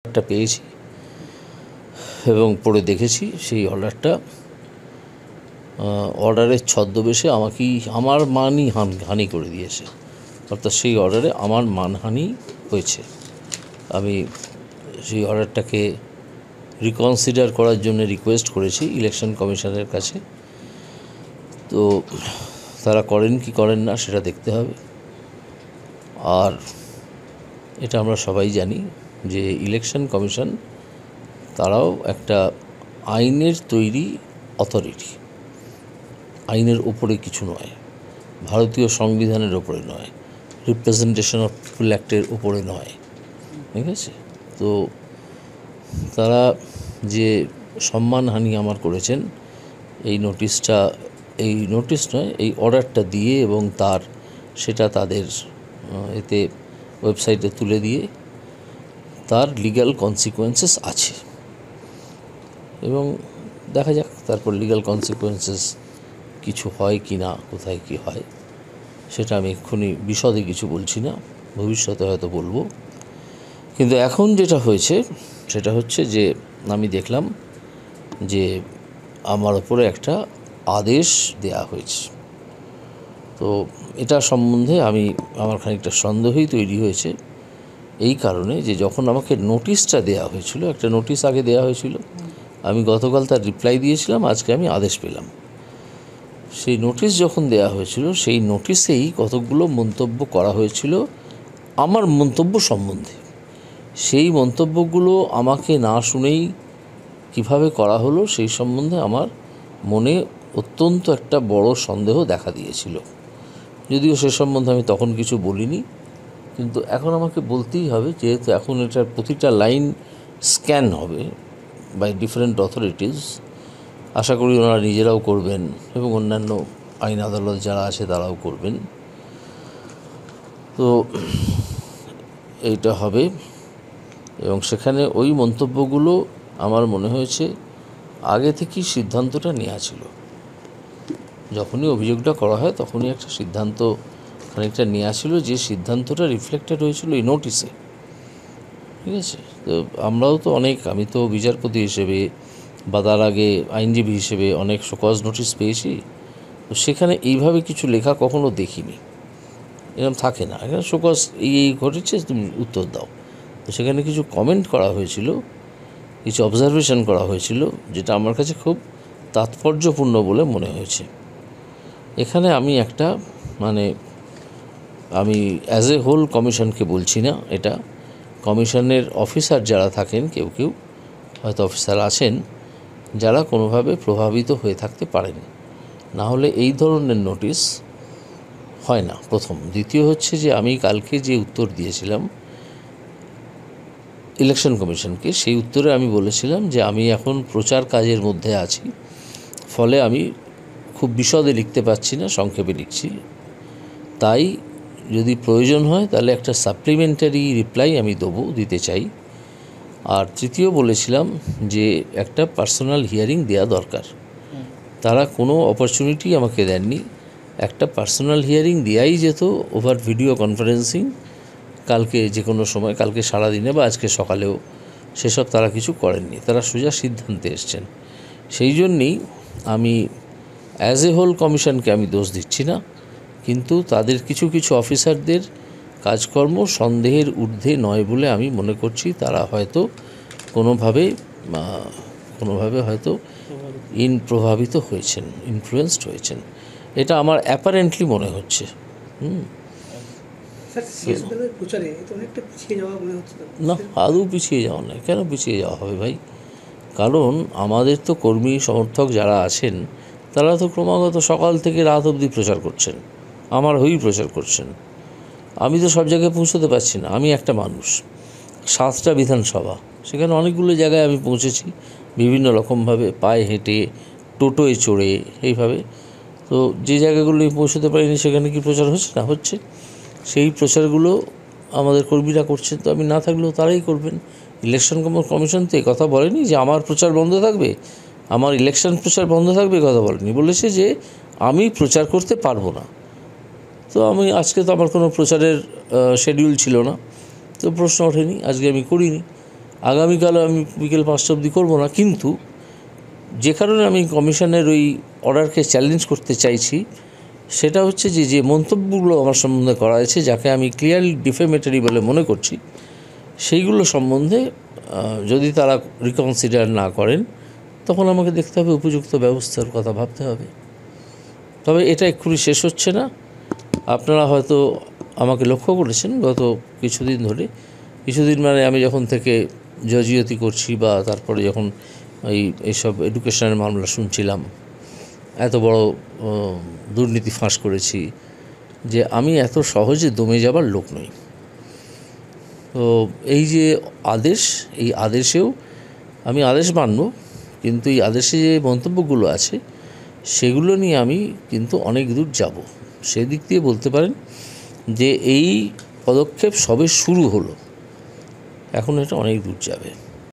একটা পেয়েছি এবং পড়ে দেখেছি সেই অর্ডারের ছদ্মবেশে আমার মানই হানি করে দিয়েছে। অর্থাৎ সেই অর্ডারে আমার মানহানি হয়েছে। আমি সেই অর্ডারটাকে রিকনসিডার করার জন্য রিকোয়েস্ট করেছি ইলেকশন কমিশনের কাছে। তো তারা করেন কি করেন না সেটা দেখতে হবে। আর এটা আমরা সবাই জানি যে ইলেকশন কমিশন তারাও একটা আইনের তৈরি অথরিটি, আইনের ওপরে কিছু নয়, ভারতীয় সংবিধানের ওপরে নয়, রিপ্রেজেন্টেশন অফ পিপল অ্যাক্টের ওপরে নয়, ঠিক আছে? তো তারা যে সম্মানহানি আমার করেছেন এই নোটিশ নয়, এই অর্ডারটা দিয়ে এবং সেটা তাদের এতে ওয়েবসাইটে তুলে দিয়ে তার লিগ্যাল কনসিকুয়েন্সেস আছে এবং দেখা যাক তারপর লিগ্যাল কনসিকুয়েন্সেস কিছু হয় কি না, কোথায় কি হয় সেটা আমি এক্ষুনি বিশদে কিছু বলছি না, ভবিষ্যতে হয়তো বলবো। কিন্তু এখন যেটা হয়েছে সেটা হচ্ছে যে আমি দেখলাম যে আমার ওপরে একটা আদেশ দেয়া হয়েছে। তো এটা সম্বন্ধে আমার খানিকটা সন্দেহই তৈরি হয়েছে এই কারণে যে যখন আমাকে নোটিশটা দেয়া হয়েছিল, একটা নোটিশ আগে দেয়া হয়েছিল, আমি গতকাল তার রিপ্লাই দিয়েছিলাম, আজকে আমি আদেশ পেলাম। সেই নোটিশ যখন দেয়া হয়েছিল সেই নোটিশেই কতগুলো মন্তব্য করা হয়েছিল আমার মন্তব্য সম্বন্ধে। সেই মন্তব্যগুলো আমাকে না শুনেই কিভাবে করা হলো সেই সম্বন্ধে আমার মনে অত্যন্ত একটা বড় সন্দেহ দেখা দিয়েছিল। যদিও সে সম্বন্ধে আমি তখন কিছু বলিনি, কিন্তু এখন আমাকে বলতেই হবে, যেহেতু এখন এটার প্রতিটা লাইন স্ক্যান হবে বাই ডিফারেন্ট অথরিটিস। আশা করি ওনারা নিজেরাও করবেন এবং অন্যান্য আইন আদালত যারা আছে তারাও করবেন। তো এইটা হবে এবং সেখানে ওই মন্তব্যগুলো আমার মনে হয়েছে আগে থেকেই সিদ্ধান্তটা নেওয়া ছিল। যখনই অভিযোগটা করা হয় তখনই একটা সিদ্ধান্ত খানিকটা নেওয়া ছিল, যে সিদ্ধান্তটা রিফ্লেক্টেড হয়েছিল এই নোটিশে, ঠিক আছে? তো আমরাও তো আমি তো বিচারপতি হিসেবে বা তার আগে আইনজীবী হিসেবে অনেক শোকজ নোটিশ পেয়েছি। তো সেখানে এইভাবে কিছু লেখা কখনো দেখিনি, এরকম থাকে না। এখানে শোকজ এই ঘটেছে, তুমি উত্তর দাও। তো সেখানে কিছু কমেন্ট করা হয়েছিল, কিছু অবজারভেশন করা হয়েছিল, যেটা আমার কাছে খুব তাৎপর্যপূর্ণ বলে মনে হয়েছে। এখানে আমি আমি অ্যাজ এ হোল কমিশনকে বলছি না, এটা কমিশনের অফিসার যারা থাকেন, কেউ হয়তো অফিসার আছেন যারা কোনোভাবে প্রভাবিত হয়ে থাকতে পারেন, না হলে এই ধরনের নোটিশ হয় না, প্রথম। দ্বিতীয় হচ্ছে যে আমি কালকে যে উত্তর দিয়েছিলাম ইলেকশন কমিশনকে, সেই উত্তরে আমি বলেছিলাম যে আমি এখন প্রচার কাজের মধ্যে আছি, ফলে আমি খুব বিশদে লিখতে পারছি না, সংক্ষেপে লিখছি। তাই যদি প্রয়োজন হয় তাহলে একটা সাপ্লিমেন্টারি রিপ্লাই আমি দিতে চাই। আর তৃতীয় বলেছিলাম যে একটা পার্সোনাল হিয়ারিং দেওয়া দরকার। তারা কোনো অপরচুনিটি আমাকে দেননি। একটা পার্সোনাল হিয়ারিং দেওয়াই যেত ওভার ভিডিও কনফারেন্সিং, কালকে যে কোনো সময়, কালকে সারাদিনে বা আজকে সকালেও, সেসব তারা কিছু করেননি। তারা সোজা সিদ্ধান্তে এসছেন। সেই জন্যেই আমি অ্যাজ এ হোল কমিশনকে আমি দোষ দিচ্ছি না, কিন্তু তাদের কিছু অফিসারদের কাজকর্ম সন্দেহের ঊর্ধ্বে নয় বলে আমি মনে করছি। তারা হয়তো কোনোভাবে হয়তো প্রভাবিত হয়েছেন, ইনফ্লুয়েন্সড হয়েছেন, এটা আমার অ্যাপারেন্টলি মনে হচ্ছে। না, আদৌ পিছিয়ে যাওয়া নয়। কেন পিছিয়ে যাওয়া হবে ভাই? কারণ আমাদের তো কর্মী সমর্থক যারা আছেন তারা তো ক্রমাগত সকাল থেকে রাত অবধি প্রচার করছেন, আমার হয়েই প্রচার করছেন। আমি তো সব জায়গায় পৌঁছতে পারছি না। আমি একটা মানুষ, 7টা বিধানসভা, সেখানে অনেকগুলো জায়গায় আমি পৌঁছেছি বিভিন্ন রকমভাবে, পায়ে হেঁটে, টোটোয় চড়ে, এইভাবে। তো যে জায়গাগুলো পৌঁছতে পারিনি সেখানে কি প্রচার হচ্ছে না? হচ্ছে। সেই প্রচারগুলো আমাদের কর্মীরা করছেন, তো আমি না থাকলেও তারাই করবেন। ইলেকশন কমিশন তো কথা বলেনি যে আমার প্রচার বন্ধ থাকবে, আমার ইলেকশন প্রচার বন্ধ থাকবে, কথা বলেনি। বলেছে যে আমি প্রচার করতে পারবো না। তো আজকে তো আমার কোনো প্রচারের শিডিউল ছিল না, তো প্রশ্ন ওঠেনি, আজকে আমি করিনি। আগামীকাল আমি বিকেল 5টা অবধি করবো না, কিন্তু যে কারণে আমি কমিশনের ওই অর্ডারকে চ্যালেঞ্জ করতে চাইছি সেটা হচ্ছে যে মন্তব্যগুলো আমার সম্বন্ধে করা হয়েছে, যাকে আমি ক্লিয়ারলি ডিফেমেটরি বলে মনে করছি, সেইগুলো সম্বন্ধে যদি তারা রিকনসিডার না করেন তখন আমাকে দেখতে হবে, উপযুক্ত ব্যবস্থার কথা ভাবতে হবে। তবে এটা এক্ষুনি শেষ হচ্ছে না। আপনারা হয়তো আমাকে লক্ষ্য করেছেন গত কিছুদিন মানে আমি যখন থেকে জজিয়তি করছি বা তারপরে যখন এইসব এডুকেশনের মামলা শুনছিলাম, এত বড় দুর্নীতি ফাঁস করেছি, যে আমি এত সহজে দমে যাবার লোক নই। তো এই যে আদেশ, এই আদেশেও আমি আদেশ মানব, কিন্তু এই আদেশে যে মন্তব্যগুলো আছে সেগুলো নিয়ে আমি কিন্তু অনেক দূর যাব। সেদিক দিয়ে বলতে পারেন যে এই পদক্ষেপ সবে শুরু হলো, এখন এটা অনেক দূর যাবে।